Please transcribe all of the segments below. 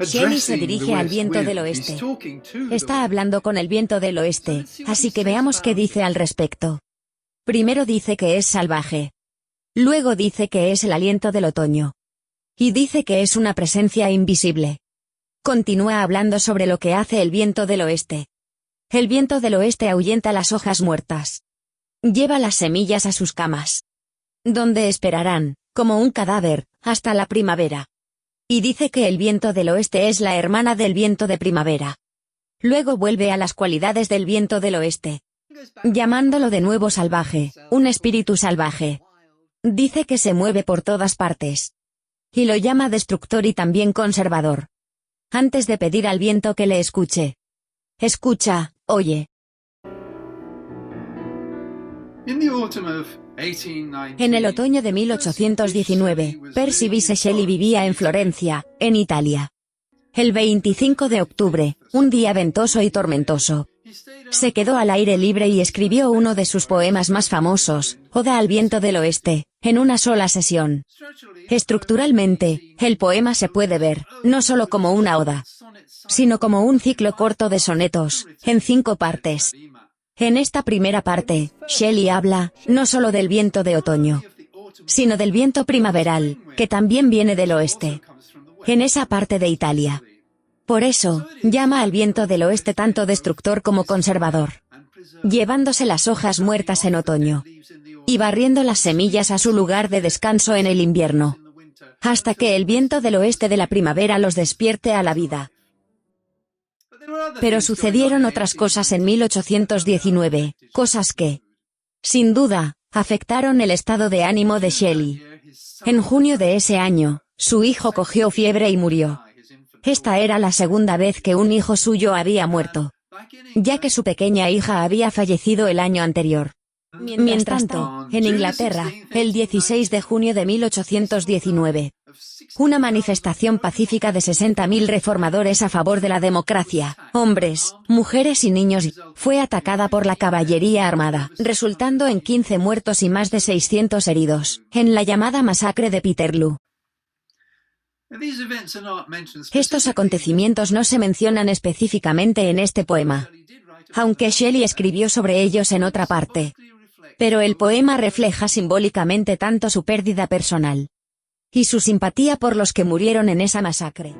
Shelley se dirige al viento del oeste. Está hablando con el viento del oeste, así que veamos qué dice al respecto. Primero dice que es salvaje. Luego dice que es el aliento del otoño. Y dice que es una presencia invisible. Continúa hablando sobre lo que hace el viento del oeste. El viento del oeste ahuyenta las hojas muertas. Lleva las semillas a sus camas, donde esperarán, como un cadáver, hasta la primavera. Y dice que el viento del oeste es la hermana del viento de primavera. Luego vuelve a las cualidades del viento del oeste, llamándolo de nuevo salvaje, un espíritu salvaje. Dice que se mueve por todas partes. Y lo llama destructor y también conservador. Antes de pedir al viento que le escuche. Escucha, oye. En el otoño de 1819, Percy Bysshe Shelley vivía en Florencia, en Italia. El 25 de octubre, un día ventoso y tormentoso, se quedó al aire libre y escribió uno de sus poemas más famosos, Oda al viento del oeste, en una sola sesión. Estructuralmente, el poema se puede ver, no solo como una oda, sino como un ciclo corto de sonetos, en 5 partes. En esta primera parte, Shelley habla, no solo del viento de otoño, sino del viento primaveral, que también viene del oeste. En esa parte de Italia. Por eso, llama al viento del oeste tanto destructor como conservador, llevándose las hojas muertas en otoño, y barriendo las semillas a su lugar de descanso en el invierno, hasta que el viento del oeste de la primavera los despierte a la vida. Pero sucedieron otras cosas en 1819, cosas que, sin duda, afectaron el estado de ánimo de Shelley. En junio de ese año, su hijo cogió fiebre y murió. Esta era la segunda vez que un hijo suyo había muerto, ya que su pequeña hija había fallecido el año anterior. Mientras tanto, en Inglaterra, el 16 de junio de 1819, una manifestación pacífica de 60.000 reformadores a favor de la democracia, hombres, mujeres y niños, fue atacada por la caballería armada, resultando en 15 muertos y más de 600 heridos, en la llamada masacre de Peterloo. Estos acontecimientos no se mencionan específicamente en este poema, aunque Shelley escribió sobre ellos en otra parte. Pero el poema refleja simbólicamente tanto su pérdida personal y su simpatía por los que murieron en esa masacre.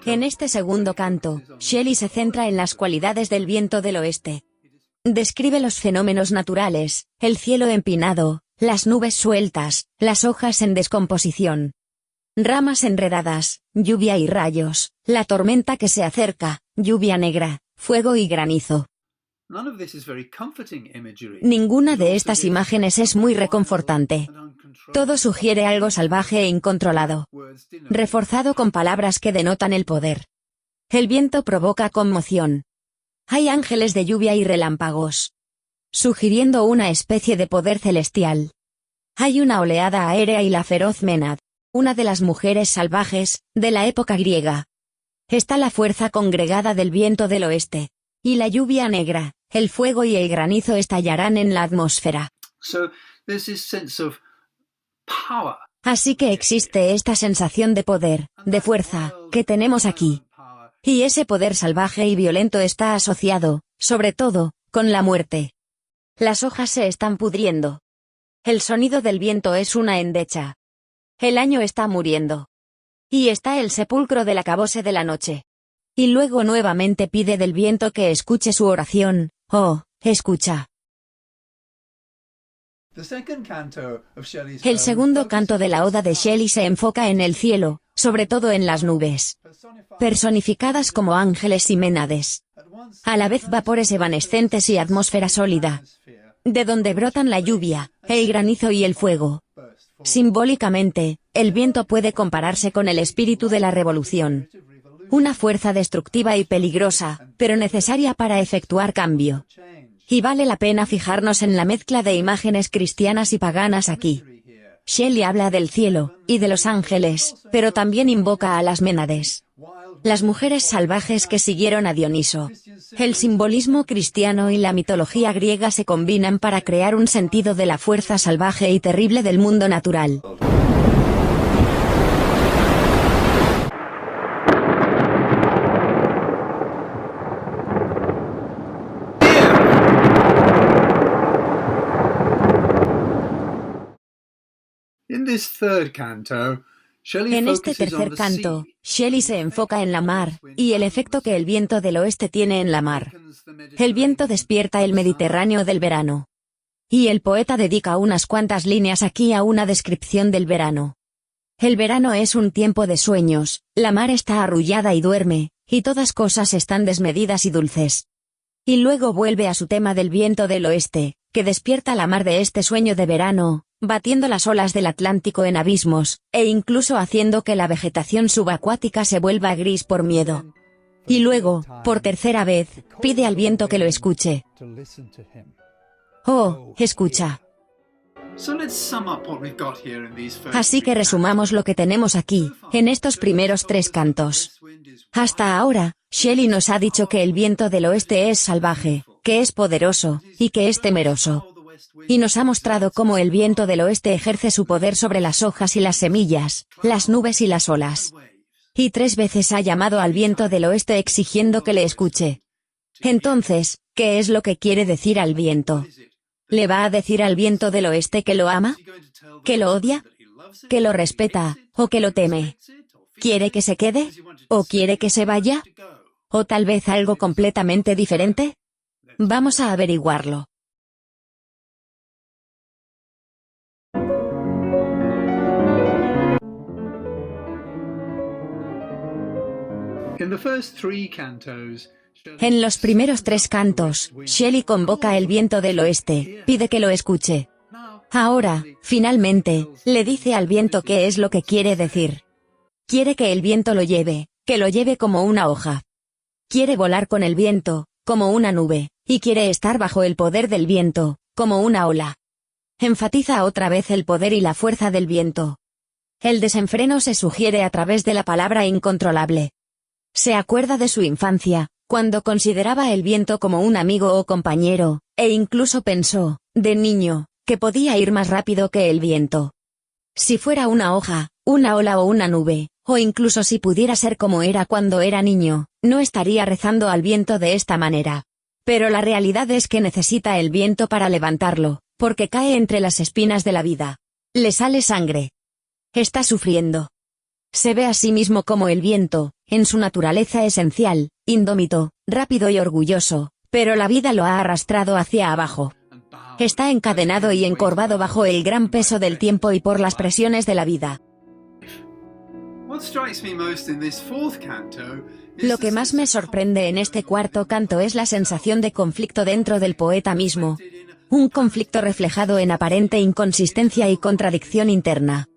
En este segundo canto, Shelley se centra en las cualidades del viento del oeste. Describe los fenómenos naturales, el cielo empinado, las nubes sueltas, las hojas en descomposición, ramas enredadas, lluvia y rayos, la tormenta que se acerca, lluvia negra, fuego y granizo. Ninguna de estas imágenes es muy reconfortante. Todo sugiere algo salvaje e incontrolado, reforzado con palabras que denotan el poder. El viento provoca conmoción. Hay ángeles de lluvia y relámpagos, sugiriendo una especie de poder celestial. Hay una oleada aérea y la feroz Menad, una de las mujeres salvajes, de la época griega. Está la fuerza congregada del viento del oeste. Y la lluvia negra, el fuego y el granizo estallarán en la atmósfera. Así que existe esta sensación de poder, de fuerza, que tenemos aquí. Y ese poder salvaje y violento está asociado, sobre todo, con la muerte. Las hojas se están pudriendo. El sonido del viento es una endecha. El año está muriendo. Y está el sepulcro del acabose de la noche. Y luego nuevamente pide del viento que escuche su oración, oh, escucha. El segundo canto de la oda de Shelley se enfoca en el cielo, sobre todo en las nubes, personificadas como ángeles y ménades. A la vez vapores evanescentes y atmósfera sólida, de donde brotan la lluvia, el granizo y el fuego. Simbólicamente, el viento puede compararse con el espíritu de la revolución. Una fuerza destructiva y peligrosa, pero necesaria para efectuar cambio. Y vale la pena fijarnos en la mezcla de imágenes cristianas y paganas aquí. Shelley habla del cielo, y de los ángeles, pero también invoca a las Ménades, las mujeres salvajes que siguieron a Dioniso. El simbolismo cristiano y la mitología griega se combinan para crear un sentido de la fuerza salvaje y terrible del mundo natural. En este tercer canto, Shelley se enfoca en la mar, y el efecto que el viento del oeste tiene en la mar. El viento despierta el Mediterráneo del verano. Y el poeta dedica unas cuantas líneas aquí a una descripción del verano. El verano es un tiempo de sueños, la mar está arrullada y duerme, y todas cosas están desmedidas y dulces. Y luego vuelve a su tema del viento del oeste, que despierta la mar de este sueño de verano, batiendo las olas del Atlántico en abismos, e incluso haciendo que la vegetación subacuática se vuelva gris por miedo. Y luego, por tercera vez, pide al viento que lo escuche. Oh, escucha. Así que resumamos lo que tenemos aquí, en estos primeros tres cantos. Hasta ahora, Shelley nos ha dicho que el viento del oeste es salvaje, que es poderoso, y que es temeroso. Y nos ha mostrado cómo el viento del oeste ejerce su poder sobre las hojas y las semillas, las nubes y las olas. Y 3 veces ha llamado al viento del oeste exigiendo que le escuche. Entonces, ¿qué es lo que quiere decir al viento? ¿Le va a decir al viento del oeste que lo ama? ¿Que lo odia? ¿Que lo respeta, o que lo teme? ¿Quiere que se quede? ¿O quiere que se vaya? ¿O tal vez algo completamente diferente? Vamos a averiguarlo. En los primeros 3 cantos, Shelley convoca el viento del oeste, pide que lo escuche. Ahora, finalmente, le dice al viento qué es lo que quiere decir. Quiere que el viento lo lleve, que lo lleve como una hoja. Quiere volar con el viento, como una nube, y quiere estar bajo el poder del viento, como una ola. Enfatiza otra vez el poder y la fuerza del viento. El desenfreno se sugiere a través de la palabra incontrolable. Se acuerda de su infancia, cuando consideraba el viento como un amigo o compañero, e incluso pensó, de niño, que podía ir más rápido que el viento. Si fuera una hoja, una ola o una nube, o incluso si pudiera ser como era cuando era niño, no estaría rezando al viento de esta manera. Pero la realidad es que necesita el viento para levantarlo, porque cae entre las espinas de la vida. Le sale sangre. Está sufriendo. Se ve a sí mismo como el viento, en su naturaleza esencial, indómito, rápido y orgulloso, pero la vida lo ha arrastrado hacia abajo. Está encadenado y encorvado bajo el gran peso del tiempo y por las presiones de la vida. Lo que más me sorprende en este cuarto canto es la sensación de conflicto dentro del poeta mismo. Un conflicto reflejado en aparente inconsistencia y contradicción interna.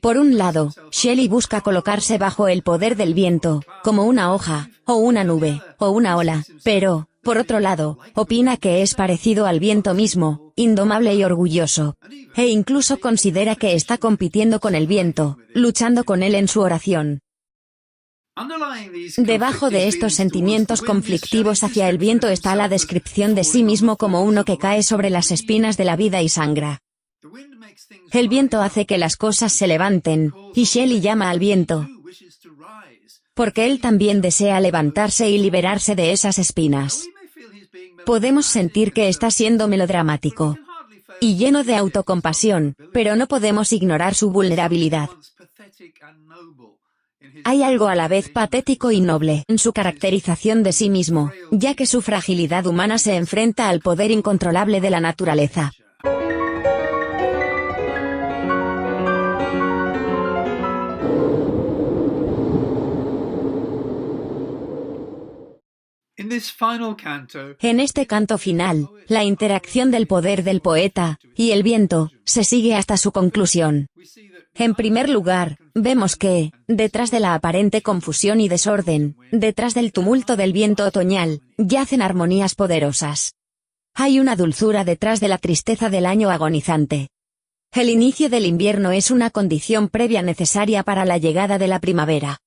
Por un lado, Shelley busca colocarse bajo el poder del viento, como una hoja, o una nube, o una ola, pero, por otro lado, opina que es parecido al viento mismo, indomable y orgulloso. E incluso considera que está compitiendo con el viento, luchando con él en su oración. Debajo de estos sentimientos conflictivos hacia el viento está la descripción de sí mismo como uno que cae sobre las espinas de la vida y sangra. El viento hace que las cosas se levanten, y Shelley llama al viento, porque él también desea levantarse y liberarse de esas espinas. Podemos sentir que está siendo melodramático y lleno de autocompasión, pero no podemos ignorar su vulnerabilidad. Hay algo a la vez patético y noble en su caracterización de sí mismo, ya que su fragilidad humana se enfrenta al poder incontrolable de la naturaleza. En este canto final, la interacción del poder del poeta y el viento se sigue hasta su conclusión. En primer lugar, vemos que, detrás de la aparente confusión y desorden, detrás del tumulto del viento otoñal, yacen armonías poderosas. Hay una dulzura detrás de la tristeza del año agonizante. El inicio del invierno es una condición previa necesaria para la llegada de la primavera.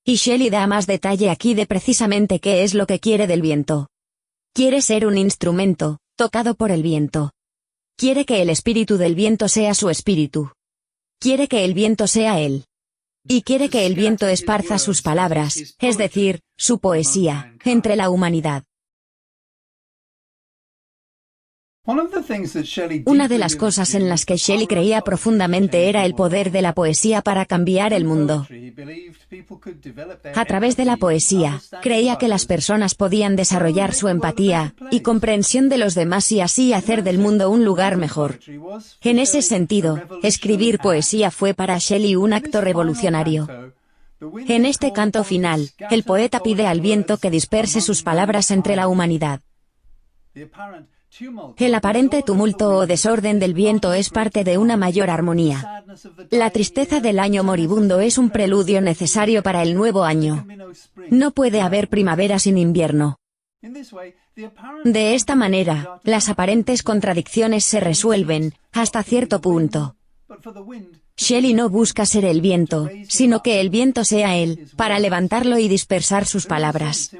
Y Shelley da más detalle aquí de precisamente qué es lo que quiere del viento. Quiere ser un instrumento, tocado por el viento. Quiere que el espíritu del viento sea su espíritu. Quiere que el viento sea él. Y quiere que el viento esparza sus palabras, es decir, su poesía, entre la humanidad. Una de las cosas en las que Shelley creía profundamente era el poder de la poesía para cambiar el mundo. A través de la poesía, creía que las personas podían desarrollar su empatía y comprensión de los demás y así hacer del mundo un lugar mejor. En ese sentido, escribir poesía fue para Shelley un acto revolucionario. En este canto final, el poeta pide al viento que disperse sus palabras entre la humanidad. El aparente tumulto o desorden del viento es parte de una mayor armonía. La tristeza del año moribundo es un preludio necesario para el nuevo año. No puede haber primavera sin invierno. De esta manera, las aparentes contradicciones se resuelven, hasta cierto punto. Shelley no busca ser el viento, sino que el viento sea él, para levantarlo y dispersar sus palabras.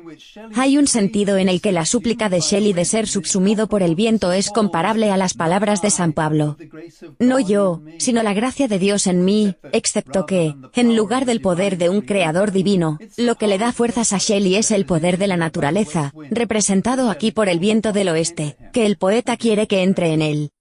Hay un sentido en el que la súplica de Shelley de ser subsumido por el viento es comparable a las palabras de San Pablo. No yo, sino la gracia de Dios en mí, excepto que, en lugar del poder de un creador divino, lo que le da fuerzas a Shelley es el poder de la naturaleza, representado aquí por el viento del oeste, que el poeta quiere que entre en él.